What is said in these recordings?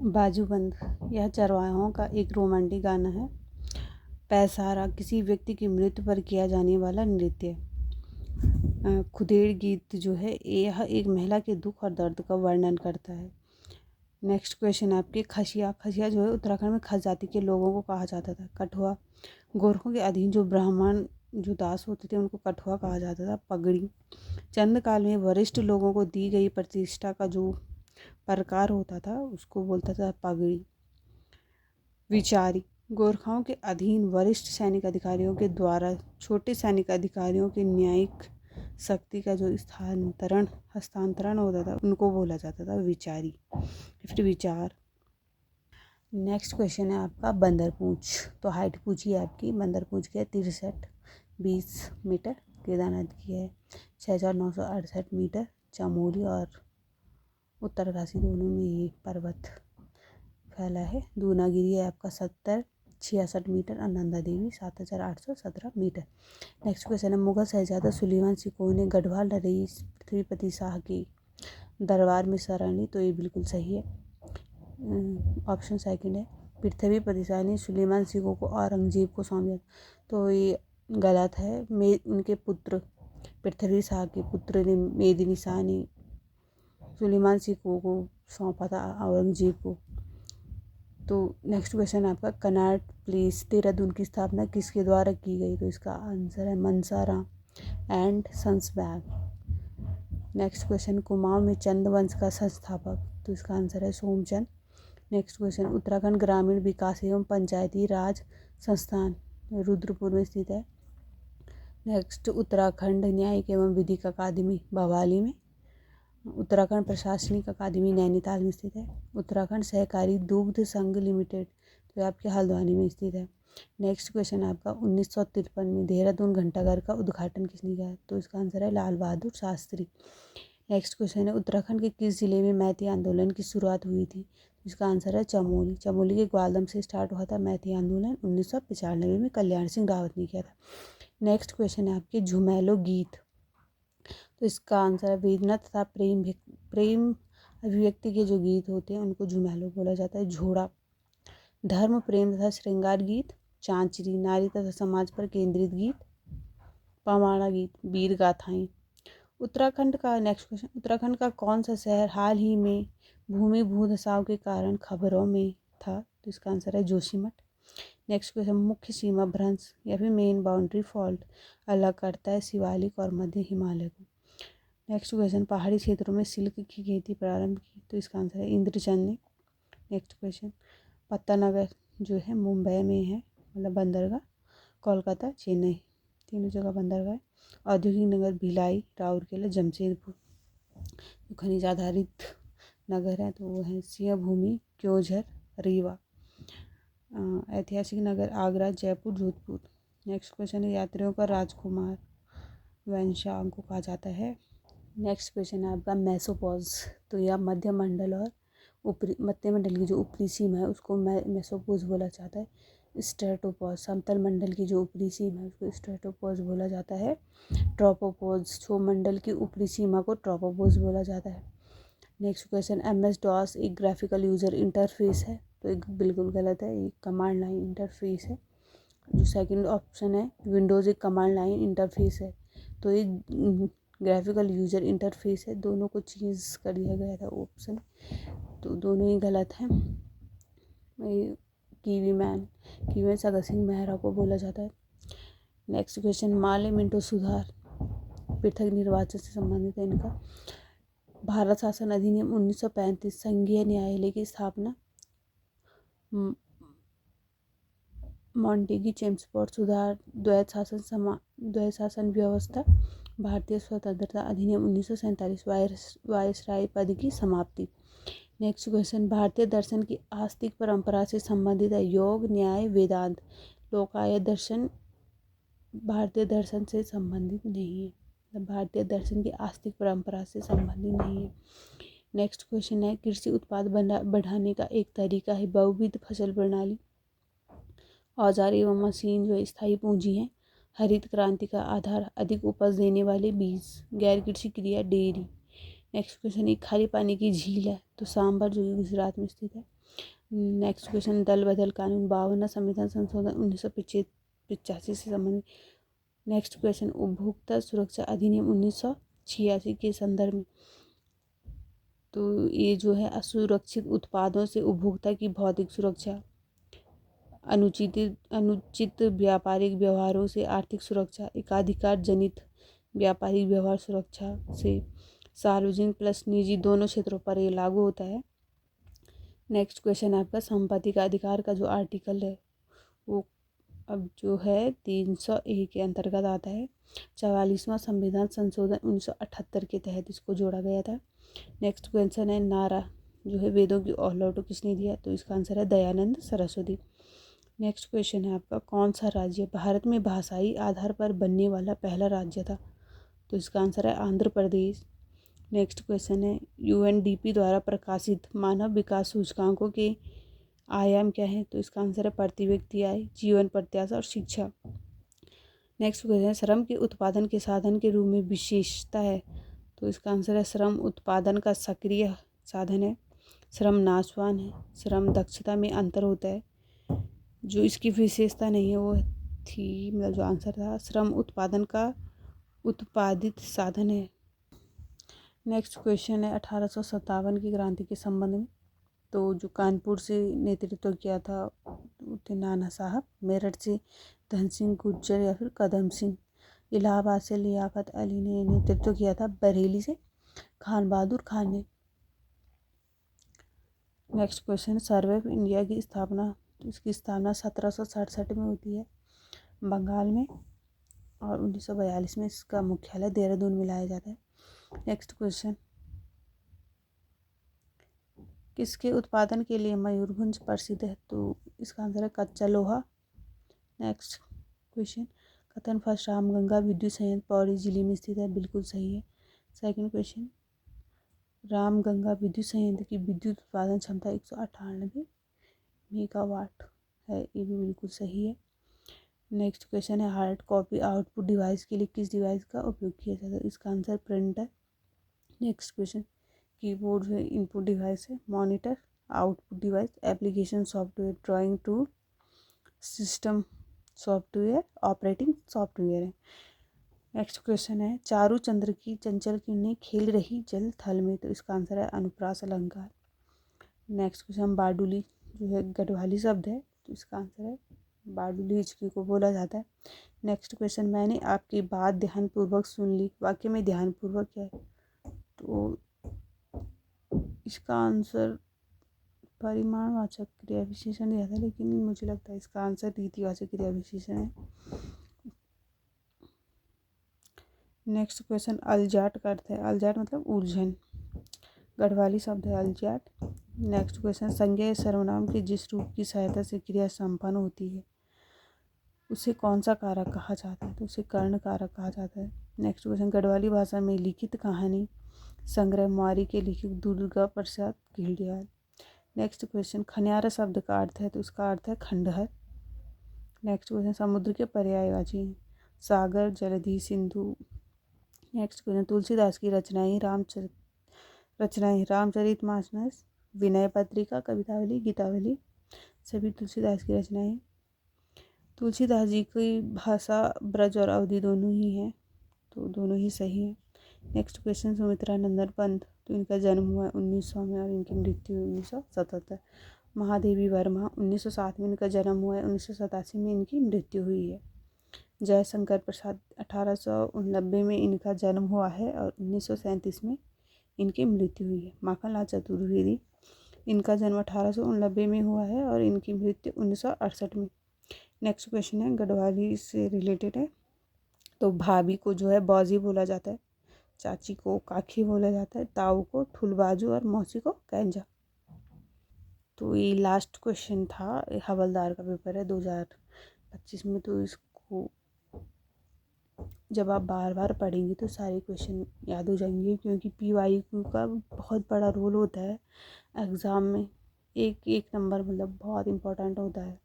बाजूबंद यह चरवाहों का एक रोमांटिक गाना है। पैसारा किसी व्यक्ति की मृत्यु पर किया जाने वाला नृत्य। खुदेड़ गीत जो है यह एक महिला के दुख और दर्द का वर्णन करता है। नेक्स्ट क्वेश्चन आपके खसिया जो है उत्तराखंड में खस जाति के लोगों को कहा जाता था। कठुआ गोरखों के अधीन जो ब्राह्मण जो दास होते थे उनको कठुआ कहा जाता था। पगड़ी चंद काल में वरिष्ठ लोगों को दी गई प्रतिष्ठा का जो प्रकार होता था उसको बोलता था पगड़ी। विचारी गोरखाओं के अधीन वरिष्ठ सैनिक अधिकारियों के द्वारा छोटे सैनिक अधिकारियों के न्यायिक शक्ति का जो हस्तांतरण होता था उनको बोला जाता था विचारी। फिर विचार। नेक्स्ट क्वेश्चन है आपका बंदरपूंछ। तो हाइट पूछी है आपकी। बंदरपूंछ की है 63-20 मीटर। केदारनाथ की है 6968 मीटर। चमोली और उत्तरकाशी दोनों में ये पर्वत फैला है। दूनागिरी है आपका 70-66 मीटर और Nanda Devi 7817 metre. Next question है मुगल शहजादा सुलेमान सिकोह ने गढ़वाल रईस पृथ्वीपति शाह के दरबार में शरण ली। तो ये बिल्कुल सही है। ऑप्शन सेकंड है। पृथ्वीपति शाह ने सुलेमान सिकोह को औरंगजेब को सौंप दिया। तो ये गलत है। उनके पुत्र पृथ्वी शाह के पुत्र ने मेदिनी शाह ने सुलेमान सिकोह को सौंपा था औरंगजेब को। तो नेक्स्ट क्वेश्चन आपका कनॉट प्लेस देहरादून की स्थापना किसके द्वारा की गई। तो इसका आंसर है Mansaram and sons bag. Next question Kumaon में चंद वंश का संस्थापक। तो इसका आंसर है सोमचंद। नेक्स्ट क्वेश्चन उत्तराखंड ग्रामीण विकास एवं पंचायती राज संस्थान रुद्रपुर में स्थित है। नेक्स्ट उत्तराखंड न्यायिक एवं विधिक अकादमी भवाली में। उत्तराखंड प्रशासनिक अकादमी नैनीताल में स्थित है। उत्तराखंड सहकारी दुग्ध संघ लिमिटेड तो आपके हल्द्वानी में स्थित है। नेक्स्ट क्वेश्चन आपका 1953 में देहरादून घंटाघर का उद्घाटन किसने किया। तो इसका आंसर है लाल बहादुर शास्त्री। नेक्स्ट क्वेश्चन है उत्तराखंड के किस जिले में मैती आंदोलन की शुरुआत हुई थी। इसका आंसर है चमोली। चमोली के ग्वालदम से स्टार्ट हुआ था मैती आंदोलन 1995 में कल्याण सिंह रावत ने किया था। नेक्स्ट क्वेश्चन है आपके झुमैलो गीत। तो इसका आंसर है वेदना तथा प्रेम अभिव्यक्ति के जो गीत होते हैं उनको झुमैलो बोला जाता है। झोड़ा धर्म प्रेम तथा श्रृंगार गीत। चांचरी नारी तथा समाज पर केंद्रित गीत। पवाड़ा गीत वीर गाथाएं। उत्तराखंड का नेक्स्ट क्वेश्चन उत्तराखंड का कौन सा शहर हाल ही में भूमि भूधसाव के कारण खबरों में था। तो इसका आंसर है जोशीमठ। नेक्स्ट क्वेश्चन मुख्य सीमा भ्रंश या फिर मेन बाउंड्री फॉल्ट अलग करता है शिवालिक और मध्य हिमालय को। नेक्स्ट क्वेश्चन पहाड़ी क्षेत्रों में सिल्क की खेती प्रारंभ की। तो इसका आंसर है इंद्रचंद ने। नेक्स्ट क्वेश्चन पत्तानगर जो है मुंबई में है मतलब बंदरगाह। कोलकाता चेन्नई तीनों जगह बंदरगाह है। औद्योगिक नगर भिलाई राउरकेला जमशेदपुर। जो खनिज आधारित नगर है तो वो है सिंहभूमि क्योंझर रीवा। ऐतिहासिक नगर आगरा जयपुर जोधपुर। नेक्स्ट क्वेश्चन है यात्रियों का राजकुमार वैनशांग को कहा जाता है। नेक्स्ट क्वेश्चन है आपका मेसोपॉज। तो यह मध्य मंडल और मध्य मंडल की जो ऊपरी सीमा है उसको मेसोपोज बोला जाता है। स्ट्रेटोपॉज समतल मंडल की जो ऊपरी सीमा है उसको स्ट्रेटोपॉज बोला जाता है। ट्रोपोपॉज छो मंडल की ऊपरी सीमा को ट्रोपोपॉज बोला जाता है। नेक्स्ट क्वेश्चन MS DOS एक ग्राफिकल यूजर इंटरफेस है। तो एक बिल्कुल गलत है। एक कमांड लाइन इंटरफेस है। जो सेकंड ऑप्शन है विंडोज़ एक कमांड लाइन इंटरफेस है। तो एक ग्राफिकल यूजर इंटरफेस है। दोनों को चेंज कर दिया गया था ऑप्शन तो दोनों ही गलत हैं। कीवीमैन सगत सिंह मेहरा को बोला जाता है। नेक्स्ट क्वेश्चन माले मिंटो सुधार पृथक निर्वाचन से संबंधित है इनका। भारत शासन अधिनियम 1935 संघीय न्यायालय की स्थापना। मॉन्टेगी चेम्सफोर्ड सुधार द्वैत शासन व्यवस्था। भारतीय स्वतंत्रता अधिनियम 1947 वायसराय पद की समाप्ति। नेक्स्ट क्वेश्चन भारतीय दर्शन की आस्तिक परंपरा से संबंधित है। योग न्याय वेदांत। लोकायत दर्शन भारतीय दर्शन से संबंधित नहीं है। भारतीय दर्शन की आस्तिक परंपरा से संबंधित नहीं है। नेक्स्ट क्वेश्चन है कृषि उत्पाद बढ़ाने का एक तरीका है बहुविध फसल प्रणाली। औजार एवं मशीन जो स्थायी पूंजी है। हरित क्रांति का आधार अधिक उपज देने वाले बीज। गैर कृषि क्रिया डेयरी। नेक्स्ट क्वेश्चन, एक खारे पानी की झील है तो सांबर जो गुजरात में स्थित है। नेक्स्ट क्वेश्चन, दल बदल कानून 52 संविधान संशोधन 1985 से संबंधित। नेक्स्ट क्वेश्चन, उपभोक्ता सुरक्षा अधिनियम 1986 के संदर्भ में। तो ये जो है असुरक्षित उत्पादों से उपभोक्ता की भौतिक सुरक्षा, अनुचित व्यापारिक व्यवहारों से आर्थिक सुरक्षा, एकाधिकार जनित व्यापारिक व्यवहार सुरक्षा से सार्वजनिक प्लस निजी दोनों क्षेत्रों पर ये लागू होता है। नेक्स्ट क्वेश्चन आपका संपत्ति का अधिकार का जो आर्टिकल है वो अब जो है 301 के अंतर्गत आता है। 44वां संविधान संशोधन 1978 के तहत इसको जोड़ा गया था। नेक्स्ट क्वेश्चन है, नारा जो है वेदों की ऑलआउट किसने दिया, तो इसका आंसर है दयानंद सरस्वती। नेक्स्ट क्वेश्चन है आपका, कौन सा राज्य भारत में भाषाई आधार पर बनने वाला पहला राज्य था, तो इसका आंसर है आंध्र प्रदेश। नेक्स्ट क्वेश्चन है, यूएनडीपी द्वारा प्रकाशित मानव विकास सूचकांकों के आयाम क्या है, तो इसका आंसर है प्रति व्यक्ति आय, जीवन प्रत्याशा और शिक्षा। नेक्स्ट क्वेश्चन है, श्रम के उत्पादन के साधन के रूप में विशेषता है, तो इसका आंसर है श्रम उत्पादन का सक्रिय साधन है, श्रम नाशवान है, श्रम दक्षता में अंतर होता है। जो इसकी विशेषता नहीं है वो थी, मतलब जो आंसर था श्रम उत्पादन का उत्पादित साधन है। नेक्स्ट क्वेश्चन है, 1857 की क्रांति के संबंध में। तो जो कानपुर से नेतृत्व किया था वो थे नाना साहब, मेरठ से धन सिंह गुर्जर या फिर कदम सिंह, इलाहाबाद से लियाकत अली ने नेतृत्व किया था, बरेली से खान बहादुर खान ने। Next question, survey of India की स्थापना, तो इसकी स्थापना 1767 में होती है बंगाल में, और 1942 में इसका मुख्यालय देहरादून में लाया जाता है। नेक्स्ट क्वेश्चन, किसके उत्पादन के लिए मयूरभंज प्रसिद्ध है, तो इसका आंसर है कच्चा लोहा। नेक्स्ट क्वेश्चन, कथन फर्स्ट रामगंगा विद्युत संयंत्र पौड़ी जिले में स्थित है, बिल्कुल सही है। सेकंड क्वेश्चन, रामगंगा विद्युत संयंत्र की विद्युत उत्पादन क्षमता 198 मेगावाट है, ये भी बिल्कुल सही है। नेक्स्ट क्वेश्चन है, हार्ड कॉपी आउटपुट डिवाइस के लिए किस डिवाइस का उपयोग किया जाता है, इसका answer printer. Next question, keyboard जो इनपुट डिवाइस है, monitor output device, application software, drawing tool, system software, operating software है। नेक्स्ट क्वेश्चन है, चारू चंद्र की चंचल किरणें खेल रही जल थल में, तो इसका आंसर है अनुप्रास अलंकार। नेक्स्ट क्वेश्चन, बारडोली जो है गढ़वाली शब्द है, तो इसका आंसर है बारडोली हिचकी को बोला जाता है। नेक्स्ट क्वेश्चन, मैंने आपकी बात ध्यानपूर्वक सुन ली, वाक्य में ध्यानपूर्वक क्या है, तो इसका आंसर परिमाणवाचक क्रिया विशेषण दिया था, लेकिन मुझे लगता है इसका आंसर रीतिवाचक क्रिया विशेषण है। नेक्स्ट क्वेश्चन, अलजाट का अर्थ है, अलजाट मतलब उलझन, गढ़वाली शब्द है अलजाट। नेक्स्ट क्वेश्चन, संज्ञा सर्वनाम के जिस रूप की सहायता से क्रिया संपन्न होती है उसे कौन सा कारक कहा जाता है, तो उसे कर्ण कारक कहा जाता है। नेक्स्ट क्वेश्चन, गढ़वाली भाषा में लिखित कहानी संग्रह मुआरी के लेखक दुर्गा प्रसाद घिल्डियाल। नेक्स्ट क्वेश्चन, खनियारा शब्द का अर्थ है, तो इसका अर्थ है खंडहर। नेक्स्ट क्वेश्चन, समुद्र के पर्यायवाची सागर, जलधि, सिंधु। नेक्स्ट क्वेश्चन, तुलसीदास की रचनाएं रामचरितमानस, विनय पत्रिका, कवितावली, गीतावली, सभी तुलसीदास की रचनाएं। तुलसीदास जी की भाषा ब्रज और अवधी दोनों ही हैं, तो दोनों ही सही है। नेक्स्ट क्वेश्चन, सुमित्रा नंदन पंत, तो इनका जन्म हुआ है 1900 में और इनकी मृत्यु 1977। महादेवी वर्मा 1907 में इनका जन्म हुआ है, 1987 में इनकी मृत्यु हुई है। जयशंकर प्रसाद 1889 में इनका जन्म हुआ है और 1937 में इनकी मृत्यु हुई है। माखनलाल चतुर्वेदी, इनका जन्म 1889 में हुआ है और इनकी मृत्यु 1968 में। नेक्स्ट क्वेश्चन है, गढ़वाली से रिलेटेड है, तो भाभी को जो है बौजी बोला जाता है, चाची को काकी बोला जाता है, ताऊ को ठुलबाजू और मौसी को कैंजा। तो ये लास्ट क्वेश्चन था, हवलदार का पेपर है 2025 में। तो इसको जब आप बार बार पढ़ेंगे तो सारे क्वेश्चन याद हो जाएंगे, क्योंकि PYQ का बहुत बड़ा रोल होता है एग्ज़ाम में, एक एक नंबर मतलब बहुत इम्पोर्टेंट होता है।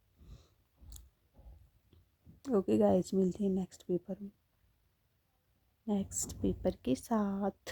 ओके गाइस, मिलते हैं नेक्स्ट पेपर के साथ।